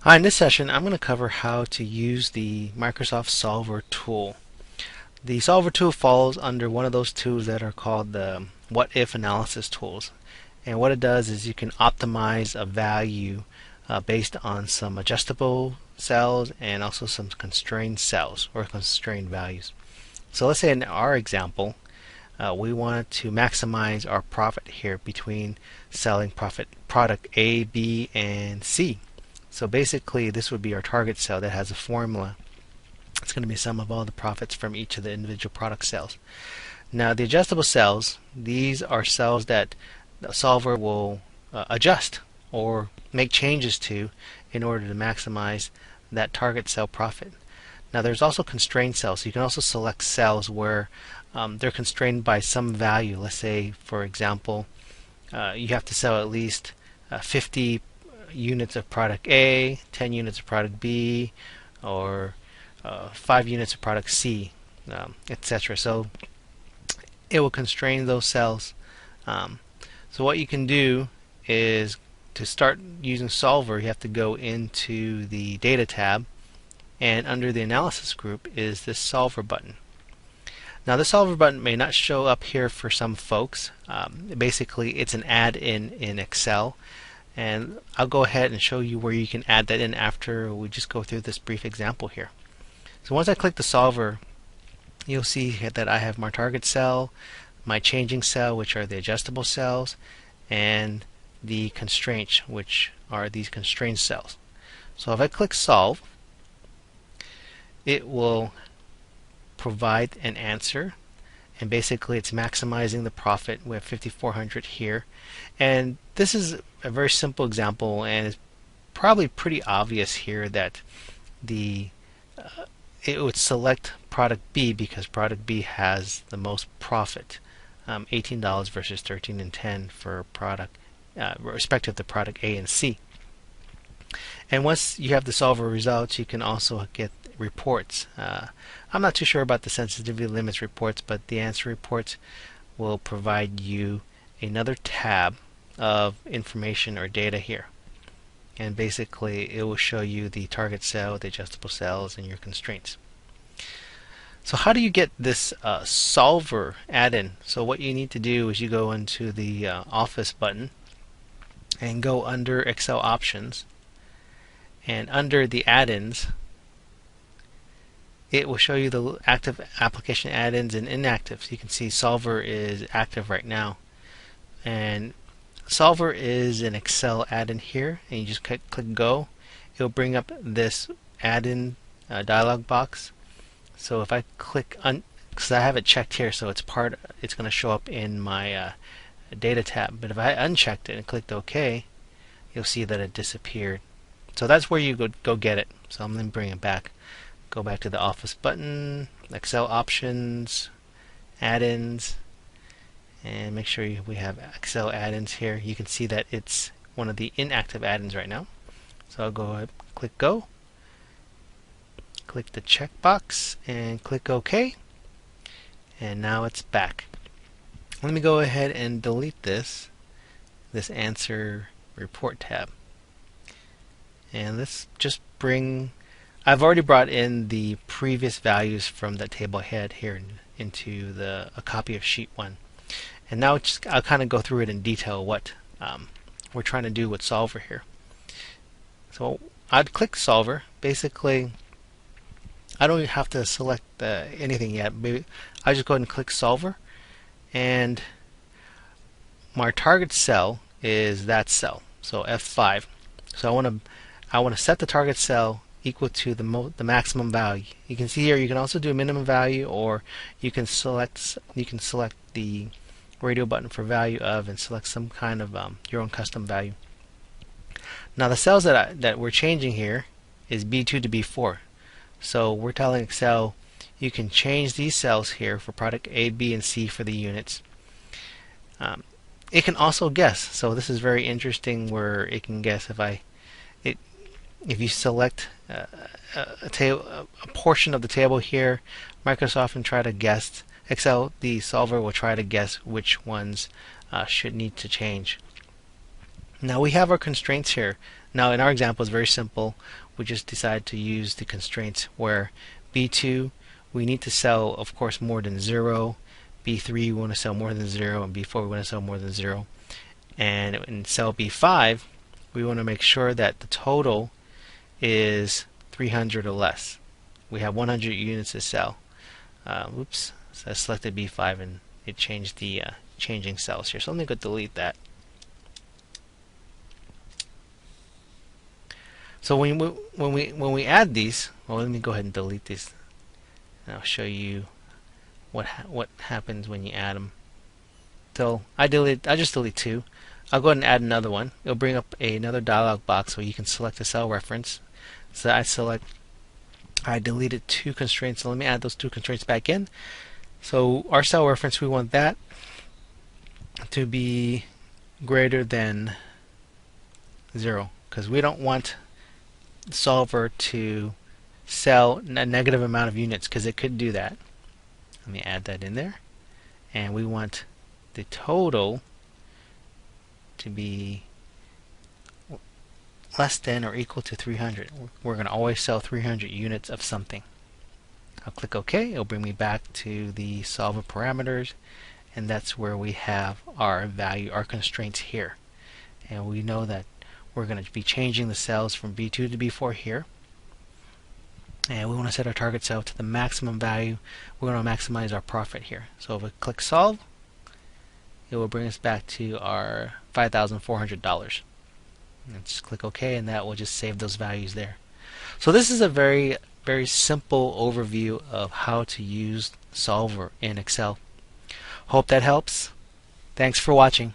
Hi, in this session I'm going to cover how to use the Microsoft Solver tool. The Solver tool falls under one of those tools that are called the what if analysis tools. And what it does is you can optimize a value based on some adjustable cells and also some constrained cells or constrained values. So let's say in our example we wanted to maximize our profit here between selling product A, B, and C. So basically this would be our target cell that has a formula. It's going to be sum of all the profits from each of the individual product cells. Now the adjustable cells, these are cells that the solver will adjust or make changes to in order to maximize that target cell profit. Now there's also constrained cells. So you can also select cells where they're constrained by some value. Let's say, for example, you have to sell at least 50 units of product A, 10 units of product B, or 5 units of product C, etc. So it will constrain those cells. So what you can do is to start using Solver, you have to go into the Data tab, and under the Analysis group is this Solver button. Now the Solver button may not show up here for some folks. Basically it's an add-in in Excel, and I'll go ahead and show you where you can add that in after we just go through this brief example here. So once I click the Solver, you'll see that I have my target cell, my changing cell, which are the adjustable cells, and the constraints, which are these constrained cells. So if I click Solve, it will provide an answer, and basically it's maximizing the profit. We have 5,400 here, and this is a very simple example, and it's probably pretty obvious here that the it would select product B because product B has the most profit, $18 versus 13 and 10 for product respective to product A and C. And once you have the solver results, you can also get reports. I'm not too sure about the sensitivity limits reports, but the answer reports will provide you another tab of information or data here. And basically it will show you the target cell, the adjustable cells, and your constraints. So how do you get this solver add-in? So what you need to do is you go into the Office button and go under Excel options, and under the add-ins it will show you the active application add-ins and inactive. So you can see Solver is active right now, and Solver is an Excel add-in here, and you just click go. It'll bring up this add-in dialog box. So if I click because I have it checked here, so it's going to show up in my data tab. But if I unchecked it and clicked OK, you'll see that it disappeared. So that's where you go get it. So I'm going to bring it back. Go back to the Office button, Excel options, add-ins, and make sure we have Excel add-ins here. You can see that it's one of the inactive add-ins right now. So I'll go ahead, click go, click the checkbox, and click OK, and now it's back. Let me go ahead and delete this answer report tab, and let's just bring I've already brought in the previous values from the table head here into a copy of sheet 1. And now I'll kind of go through it in detail what we're trying to do with Solver here. So I'd click Solver. Basically, I don't even have to select anything yet. Maybe I just go ahead and click Solver, and my target cell is that cell, so F5. So I want to set the target cell equal to the maximum value. You can see here you can also do a minimum value, or you can select the radio button for value of and select some kind of your own custom value. Now the cells that we're changing here is B2 to B4. So we're telling Excel you can change these cells here for product A, B, and C for the units. It can also guess. So this is very interesting where it can guess if you select a portion of the table here, Microsoft can try to guess. Excel, the solver will try to guess which ones should need to change. Now we have our constraints here. Now in our example it's very simple. We just decided to use the constraints where B2 we need to sell of course more than 0, B3 we want to sell more than 0, and B4 we want to sell more than 0. And in cell B5 we want to make sure that the total is 300 or less. We have 100 units to sell. Oops, so I selected B5 and it changed the changing cells here. So let me go delete that. So when we add these, well, let me go ahead and delete these. And I'll show you what happens when you add them. So I just delete 2. I'll go ahead and add another one. It'll bring up another dialog box where you can select a cell reference. So I deleted 2 constraints. So let me add those 2 constraints back in. So our cell reference, we want that to be greater than 0 because we don't want solver to sell a negative amount of units because it could do that. Let me add that in there. And we want the total to be less than or equal to 300. We're going to always sell 300 units of something. I'll click OK. It'll bring me back to the solver parameters, and that's where we have our value, our constraints here. And we know that we're going to be changing the cells from B2 to B4 here. And we want to set our target cell to the maximum value. We're going to maximize our profit here. So if we click solve, it will bring us back to our $5,400. Just click OK, and that will just save those values there. So this is a very simple overview of how to use Solver in Excel. Hope that helps. Thanks for watching.